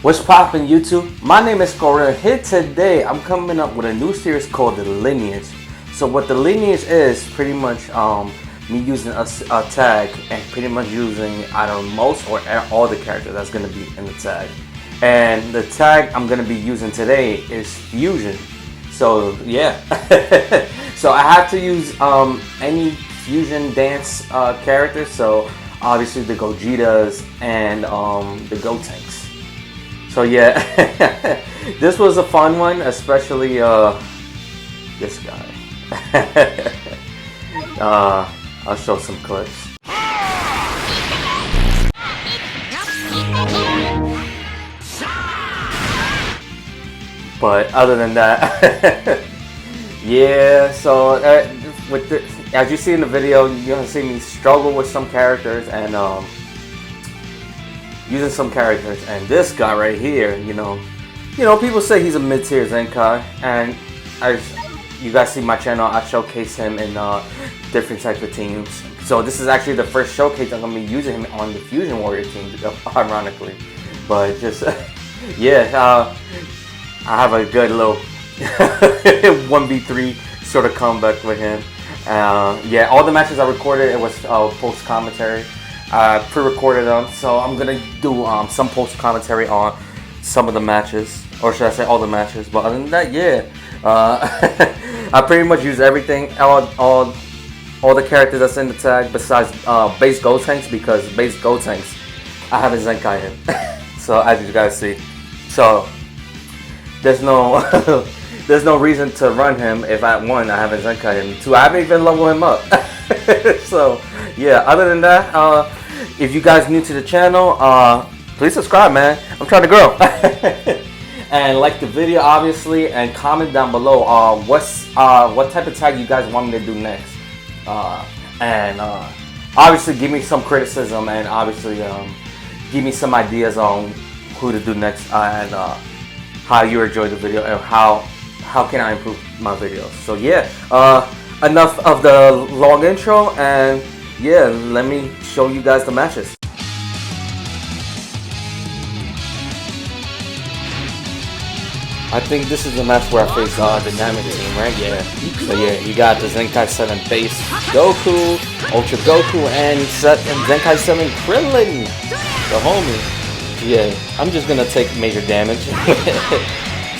What's poppin' YouTube? My name is Corey. Here today I'm coming up with a new series called the Lineage. So what the Lineage is pretty much me using a tag and pretty much using either most or all the characters that's gonna be in the tag. And the tag I'm gonna be using today is Fusion. So yeah. So I have to use any Fusion dance characters. So obviously the Gogetas and the Gotenks. So yeah, this was a fun one, especially this guy. I'll show some clips. But other than that, yeah. So with as you see in the video, you're gonna see me struggle with some characters and using some characters, and this guy right here, you know, people say he's a mid-tier Zenkai, and you guys see my channel, I showcase him in different types of teams. So this is actually the first showcase I'm gonna be using him on the Fusion Warrior team, ironically. But just yeah, I have a good little 1v3 sort of comeback with him. Yeah, all the matches I recorded, it was post commentary. I pre-recorded them, so I'm gonna do some post commentary on some of the matches, or should I say all the matches. But other than that, yeah, I pretty much use everything, all the characters that's in the tag besides base Gotenks, because base Gotenks I haven't Zenkai him. So as you guys see, so there's no there's no reason to run him if I haven't Zenkai him, 2 I haven't even leveled him up. So yeah, other than that, if you guys new to the channel, please subscribe, man. I'm trying to grow. And like the video, obviously, and comment down below what type of tag you guys want me to do next. And obviously give me some criticism, and obviously give me some ideas on who to do next, and how you enjoy the video, and how can I improve my videos. So yeah, enough of the long intro, and yeah, let me show you guys the matches. I think this is the match where I face the Dynamic team, right? Yeah. So yeah, you got the Zenkai 7 base Goku, Ultra Goku, and Zenkai 7 Krillin, the homie. Yeah, I'm just gonna take major damage.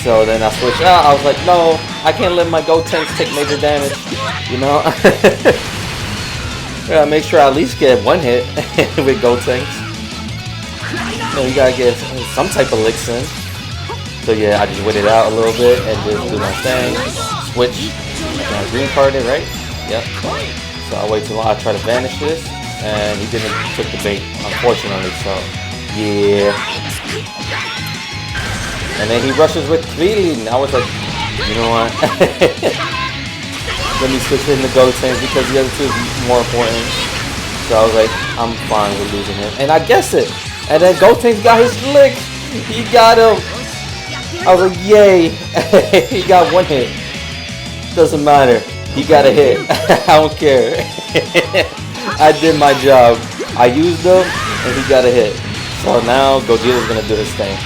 So then I switched out. I was like, no, I can't let my Gotenks take major damage, you know? Yeah, make sure I at least get one hit with Gotenks. So you gotta get some type of licks in. So yeah, I just wait it out a little bit and just do my thing. Switch. Green carded, right? Yep. So I wait too long. I try to vanish this, and he didn't took the bait, unfortunately. So yeah. And then he rushes with Krillin. I was like, you know what? Let me switch in the Gotenks because the other two is more important. So I was like, I'm fine with losing him. And I guessed it. And then Gotenks got his lick. He got him. I was like, yay. He got one hit. Doesn't matter. He got a hit. I don't care. I did my job. I used him and he got a hit. So now Gogeta's going to do his thing.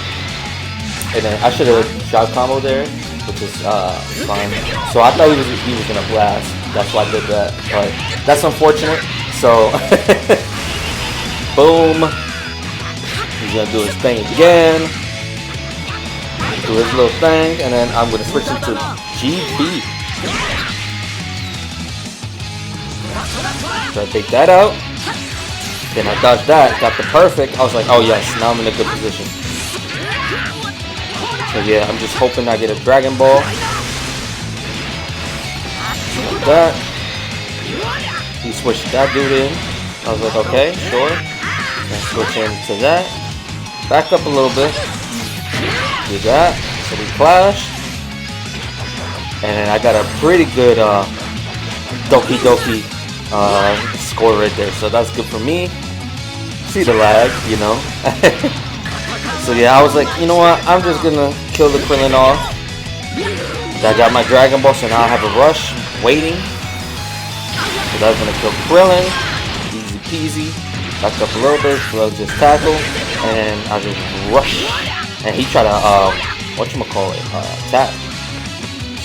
And then I should have shot combo there, which is fine. So I thought he was gonna blast. That's why I did that. But that's unfortunate. So boom. He's gonna do his thing again. Do his little thing, and then I'm gonna switch into GB. So I take that out. Then I dodged that, got the perfect. I was like, oh yes, now I'm in a good position. So yeah, I'm just hoping I get a Dragonball. Like that. He switched that dude in. I was like, okay, sure. Then switch into that. Back up a little bit. Do that. So we clash. And then I got a pretty good Doki Doki score right there. So that's good for me. See the lag, you know. So yeah, I was like, you know what, I'm just gonna kill the Krillin off. I got my Dragon Ball, so now I have a rush waiting. So that's gonna kill Krillin. Easy peasy. Back up a little bit, so I'll just tackle, and I'll just rush and he tried to whatchamacallit, tap.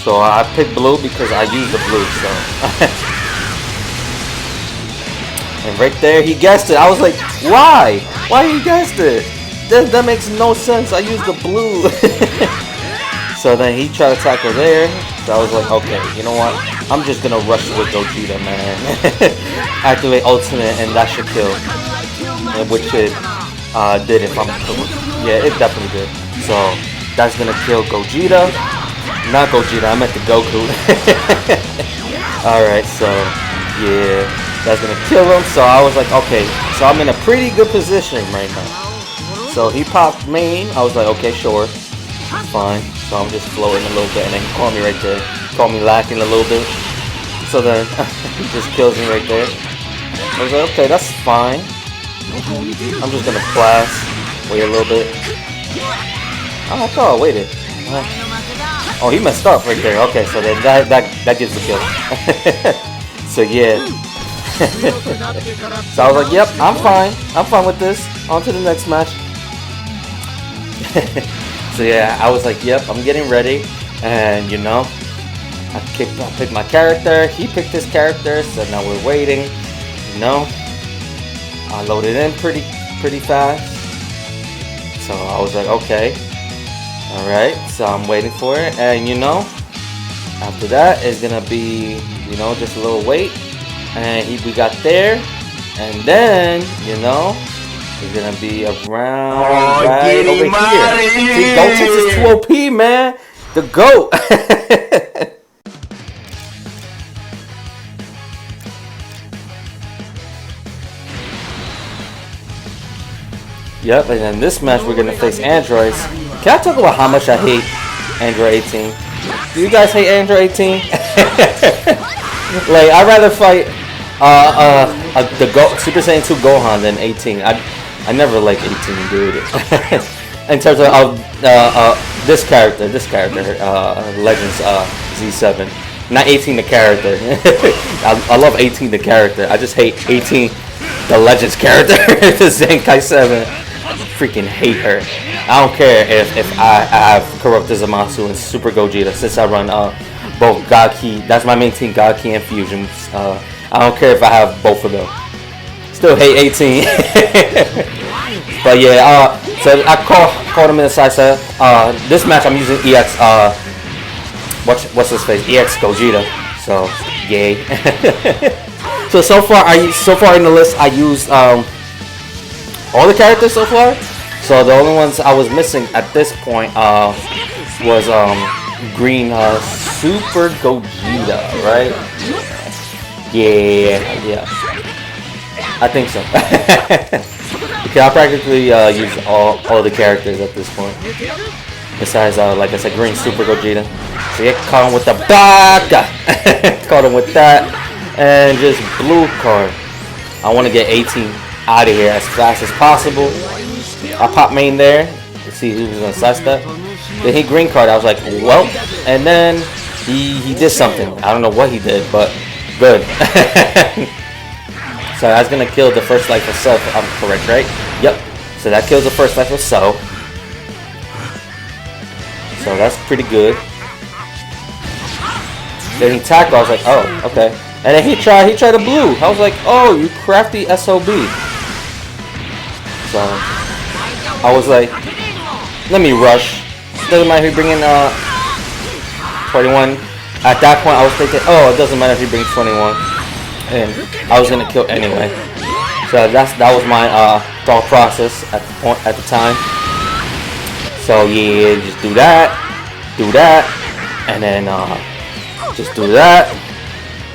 So I picked blue because I used the blue. So and right there he guessed it. I was like, why? Why he guessed it? That makes no sense. I used the blue. So then he tried to tackle there. So I was like, okay, you know what? I'm just gonna rush with Gogeta, man. Activate ultimate, and that should kill. And which it did, if I'm correct. Yeah, it definitely did. So that's gonna kill Gogeta. Not Gogeta, I meant the Goku. Alright, so yeah, that's gonna kill him. So I was like, okay, so I'm in a pretty good position right now. So he popped main. I was like, okay, sure, fine. So I'm just floating a little bit, and then he called me right there. Called me lacking a little bit. So then he just kills me right there. I was like, okay, that's fine. I'm just gonna blast. Wait a little bit. Oh, I thought I waited. Oh, he messed up right there. Okay, so then that gives the kill. So yeah. So I was like, yep, I'm fine. I'm fine with this. On to the next match. So yeah, I was like, yep, I'm getting ready. And you know, I picked my character. He picked his character. So now we're waiting. You know, I loaded in pretty fast. So I was like, okay. Alright, so I'm waiting for it, and you know, after that is gonna be, you know, just a little wait, and we got there, and then, you know, it's gonna be around right over here. See, Gotenks is too OP, man. The GOAT. Yep, and in this match we're gonna face androids. Can I talk about how much I hate Android 18? Do you guys hate Android 18? Like, I'd rather fight the Super Saiyan 2 Gohan than 18. I never liked 18, dude. In terms of this character, Legends Z7. Not 18 the character. I love 18 the character. I just hate 18 the Legends character. The Zenkai 7. I freaking hate her. I don't care if I have Corrupted Zamasu and Super Gogeta, since I run both God Ki. That's my main team, God Ki and Fusions. I don't care if I have both of them. Still hate 18. But yeah, so I called him in the side set. This match I'm using EX. What's his face? EX Gogeta. So yay. So far in the list I used all the characters so far. So the only ones I was missing at this point was Green Super Gogeta, right? Yeah, I think so. Okay, I practically use all the characters at this point. Besides, like I said, Green Super Gogeta. So yeah, caught him with the Baka. Caught him with that, and just blue card. I want to get 18 out of here as fast as possible. I pop main there. Let's see who's gonna sidestep. Then he green card. I was like, well, and then he did something. I don't know what he did, but good. So that's gonna kill the first life of Cell. I'm correct, right? Yep. So that kills the first life of Cell. So that's pretty good. Then he tackled. I was like, oh, okay. And then he tried the blue. I was like, oh, you crafty SOB. So I was like, let me rush. Doesn't matter if he bring in 21. At that point, I was thinking, oh, it doesn't matter if he brings 21, and I was gonna kill anyway. So that was my thought process at the time. So yeah, just do that, and then just do that,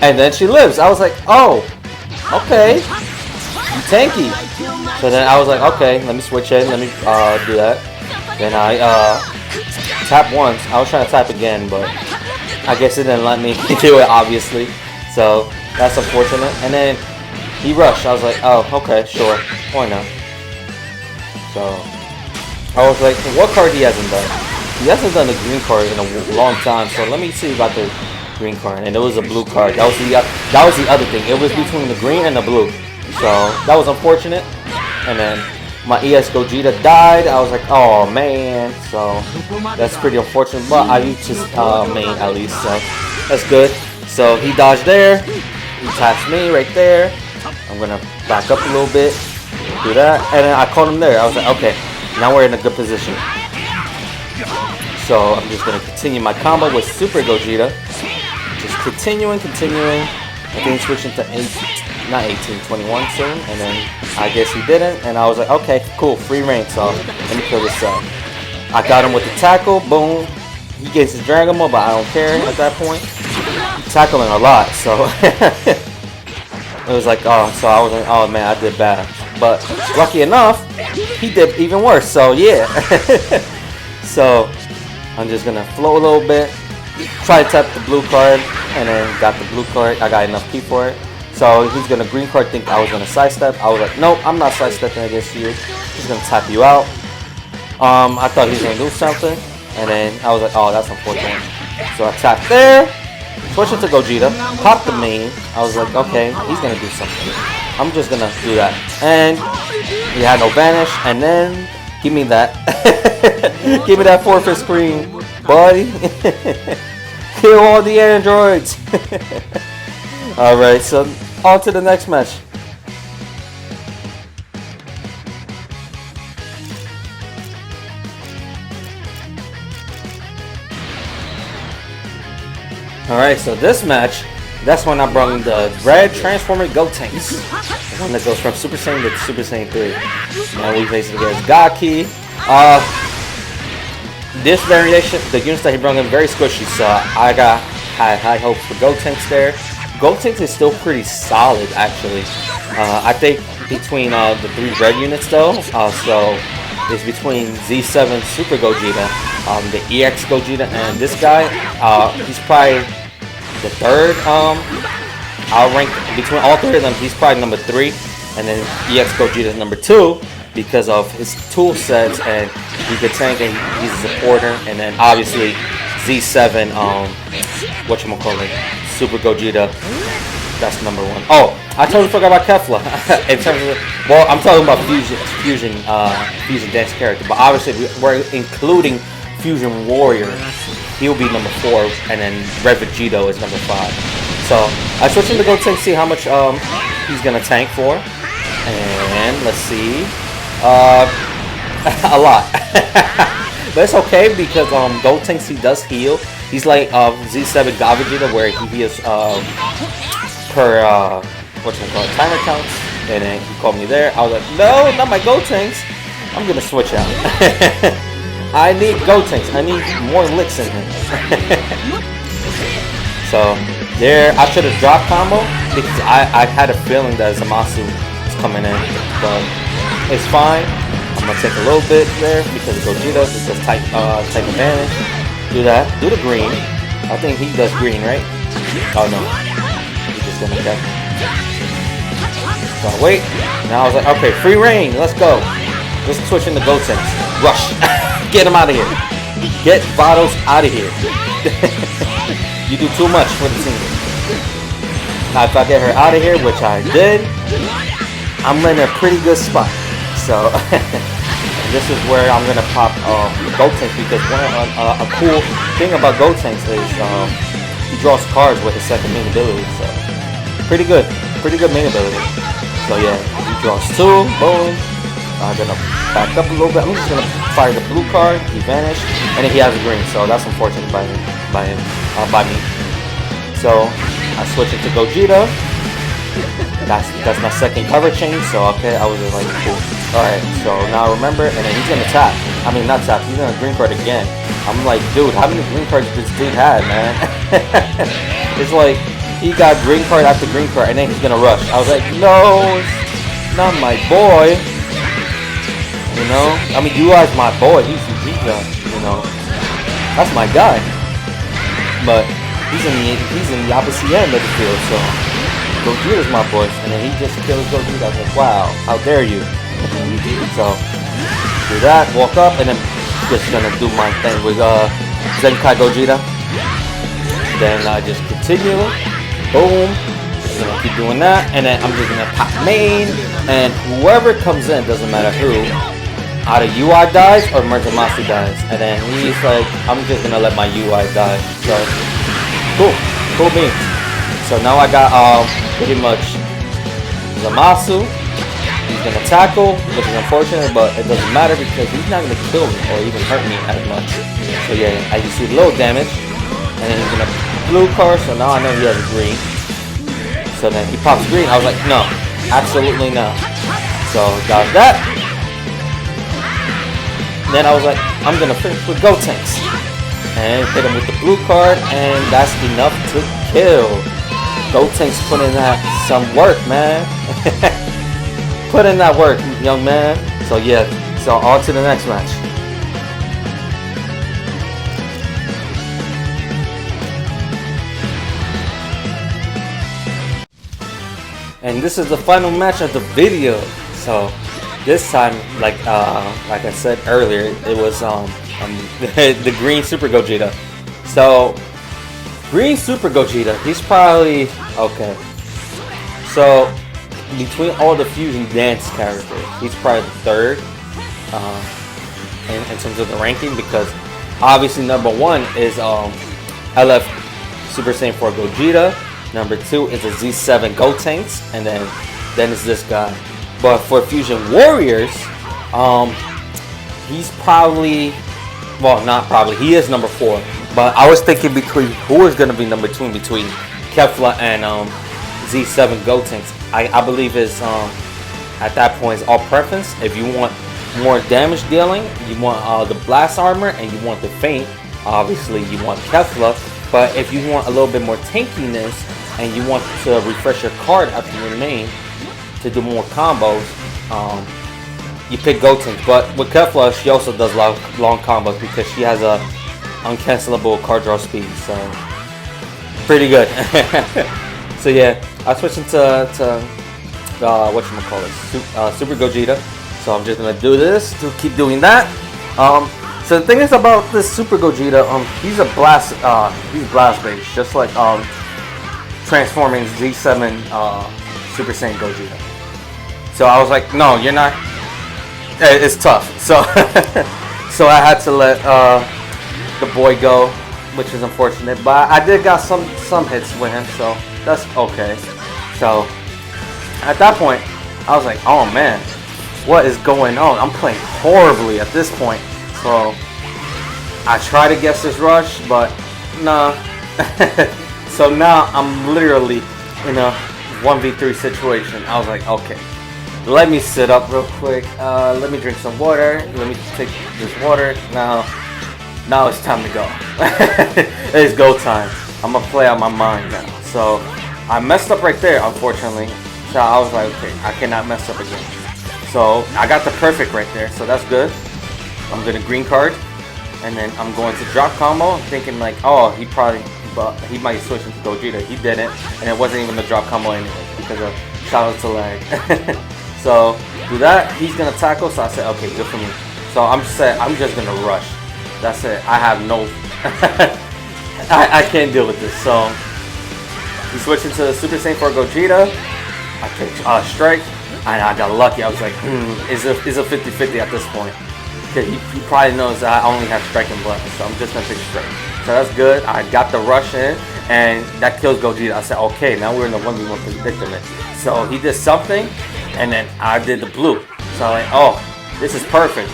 and then she lives. I was like, oh, okay, tanky. So then I was like, okay, let me switch in, let me do that. Then I tap once. I was trying to tap again, but I guess it didn't let me do it, obviously. So that's unfortunate. And then he rushed. I was like, oh, okay, sure, why not? So I was like, what card he hasn't done? He hasn't done the green card in a long time. So let me see about the green card. And it was a blue card. That was the other thing. It was between the green and the blue. So that was unfortunate. And then my EX Gogeta died. I was like, oh man, so that's pretty unfortunate. But I used his main at least, so that's good. So he dodged there. He taps me right there. I'm gonna back up a little bit, do that, and then I caught him there. I was like, okay, now we're in a good position. So I'm just gonna continue my combo with Super Gogeta. Just continuing. I think switching to 21 soon, and then I guess he didn't, and I was like, okay, cool, free reign, so let me kill this up. I got him with the tackle, boom. He gets his Dragonball, but I don't care at that point. He's tackling a lot, so it was like, oh, so I was like, oh man, I did bad. But lucky enough, he did even worse, so yeah. So I'm just gonna flow a little bit, try to tap the blue card, and then got the blue card. I got enough key for it. So he's gonna green card, think I was gonna sidestep. I was like, nope, I'm not sidestepping against you. He's gonna tap you out. I thought he was gonna do something, and then I was like, oh, that's unfortunate. So I tapped there, switched into Gogeta, popped the main. I was like, okay, he's gonna do something. I'm just gonna do that, and he had no vanish. And then give me that, give me that forfeit screen, buddy. Kill all the androids. All right, so on to the next match. Alright, so this match, that's when I brought in the Red Transformer Gotenks. The one that goes from Super Saiyan to Super Saiyan 3. Now we face it against Gaki. This variation, the units that he brought in, very squishy, so I had high hopes for Gotenks there. Gotenks is still pretty solid, actually. I think between the 3 red units, though, so it's between Z7 Super Gogeta, the EX Gogeta, and this guy. He's probably the 3rd. I'll rank between all 3 of them. He's probably number 3, and then EX Gogeta is number 2 because of his tool sets, and he can tank and he's a supporter. And then obviously Z7, whatchamacallit, Super Gogeta, that's number 1. Oh, I totally forgot about Kefla. In terms of, well, I'm talking about Fusion Dance character, but obviously we're including Fusion Warrior. He'll be number 4, and then Red Vegito is number 5. So I switched him to Gotenks, see how much he's gonna tank for, and let's see, a lot. But it's okay because Gotenks, he does heal. He's like Z7 Vegeta, where he heals per timer counts, and then he called me there. I was like, no, not my Gotenks. I'm gonna switch out. I need Gotenks. I need more licks in him. So there, I should have dropped combo because I had a feeling that Zamasu was coming in, but it's fine. I'm gonna take a little bit there because of Gogeta, because type advantage. Do that. Do the green. I think he does green, right? Oh no. He's just gonna get. So wait. Now I was like, okay, free reign. Let's go. Let's switch into Gotenks. Rush. Get him out of here. Get Vados out of here. You do too much for the team. Now if I get her out of here, which I did, I'm in a pretty good spot. So this is where I'm gonna pop Gotenks, because a cool thing about Gotenks is he draws cards with his second main ability. So pretty good main ability. So yeah, he draws 2, boom. I'm gonna back up a little bit. I'm just gonna fire the blue card. He vanished, and then he has a green. So that's unfortunate by me. So I switch it to Gogeta. That's my second cover change. So okay, I was just like, cool. All right. So now remember, and then he's gonna tap. I mean, not tap. He's gonna green card again. I'm like, dude, how many green cards this dude had, man? It's like he got green card after green card, and then he's gonna rush. I was like, no, it's not my boy. You know, I mean, you are my boy. He's you know, that's my guy. But he's in the opposite end of the field. So Gogeta's my boy, and then he just kills Gogeta. I was like, wow, how dare you? So do that, walk up, and then just gonna do my thing with Zenkai Gogeta. Then I just continue. Boom. just gonna keep doing that, and then I'm just gonna pop main, and whoever comes in, doesn't matter who, either UI dies or Murtamasi dies, and then he's like, I'm just gonna let my UI die. So cool beans. So now I got pretty much Zamasu. He's gonna tackle, which is unfortunate, but it doesn't matter because he's not gonna kill me or even hurt me as much. So yeah, I just see low damage, and then he's gonna blue card. So now I know he has a green. So then he pops green. I was like, no, absolutely not. So got that. Then I was like, I'm gonna finish with Gotenks and hit him with the blue card, and that's enough to kill. Gotenks put in that some work, man. Put in that work, young man. So yeah, so on to the next match. And this is the final match of the video. So this time, like I said earlier, it was the green Super Gogeta. So green Super Gogeta, he's probably okay. So between all the fusion dance characters, he's probably the third in terms of the ranking, because obviously number one is LF Super Saiyan 4 Gogeta. Number 2 is a Z7 Gotenks, and then it's this guy. But for Fusion Warriors, he's probably, well, not probably, he is number 4. But I was thinking between who is going to be number 2 in between Kefla and Z7 Gotenks. I believe is at that point is all preference. If you want more damage dealing, you want the blast armor, and you want the feint, obviously you want Kefla. But if you want a little bit more tankiness and you want to refresh your card after your main to do more combos, you pick Gotenks. But with Kefla, she also does long combos because she has a uncancelable card draw speed, so pretty good. So yeah, I switched into whatchamacallit, Super Gogeta. So I'm just gonna do this to keep doing that. So the thing is about this Super Gogeta, he's a blast, he's blast based, just like transforming Z7 Super Saiyan Gogeta. So I was like, no, you're not. It's tough. So so I had to let the boy go, which is unfortunate. But I did got some hits with him, so that's okay. So at that point, I was like, oh man, what is going on? I'm playing horribly at this point. So I try to guess this rush, but nah. So now I'm literally in a 1v3 situation. I was like, okay, let me sit up real quick. Let me drink some water. Let me take this water. Now it's time to go. It's go time. I'm gonna play out my mind now. So I messed up right there, unfortunately. So I was like, okay, I cannot mess up again. So I got the perfect right there, so that's good. I'm gonna green card, and then I'm going to drop combo. I'm thinking like, oh, he might switch into Gogeta. He didn't, and it wasn't even a drop combo anyway because of shout out to lag. So do that. He's gonna tackle. So I said, okay, good for me. So I'm just gonna rush. That's it. I have no. I can't deal with this. So he switched into the Super Saiyan 4 Gogeta. I picked strike, and I got lucky. I was like, is a 50-50 at this point. Okay, he probably knows that I only have strike and blood, so I'm just gonna pick strike. So that's good. I got the rush in, and that kills Gogeta. I said, okay, now we're in the 1v1 predicament. So he did something, and then I did the blue. So I'm like, oh, this is perfect.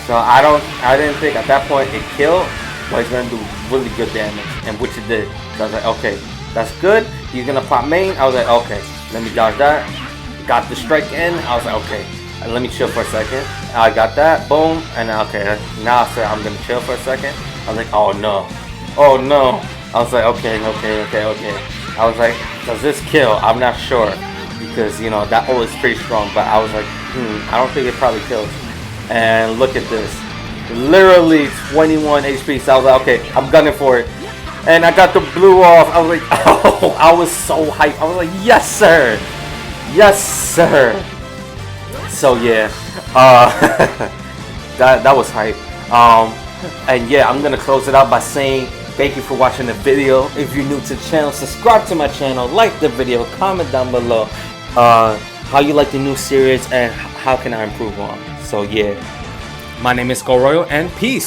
So I didn't think at that point it killed, but it's gonna do really good damage, and which it did. So I was like, okay, that's good. He's gonna pop main. I was like, okay, let me dodge that. Got the strike in. I was like, okay, let me chill for a second. I got that, boom, and okay, now I said I'm gonna chill for a second. I was like, oh no. I was like, okay. I was like, does this kill? I'm not sure, because you know that ult is pretty strong, but I was like, I don't think it probably kills. And look at this, literally 21 HP. So I was like, okay, I'm gunning for it, and I got the blue off. I was like, oh, I was so hyped. I was like, yes sir. So yeah, that was hype. And yeah, I'm gonna close it out by saying Thank you for watching the video. If you're new to the channel, subscribe to my channel, like the video, comment down below how you like the new series and how can I improve on. So yeah, my name is Go Royal and peace.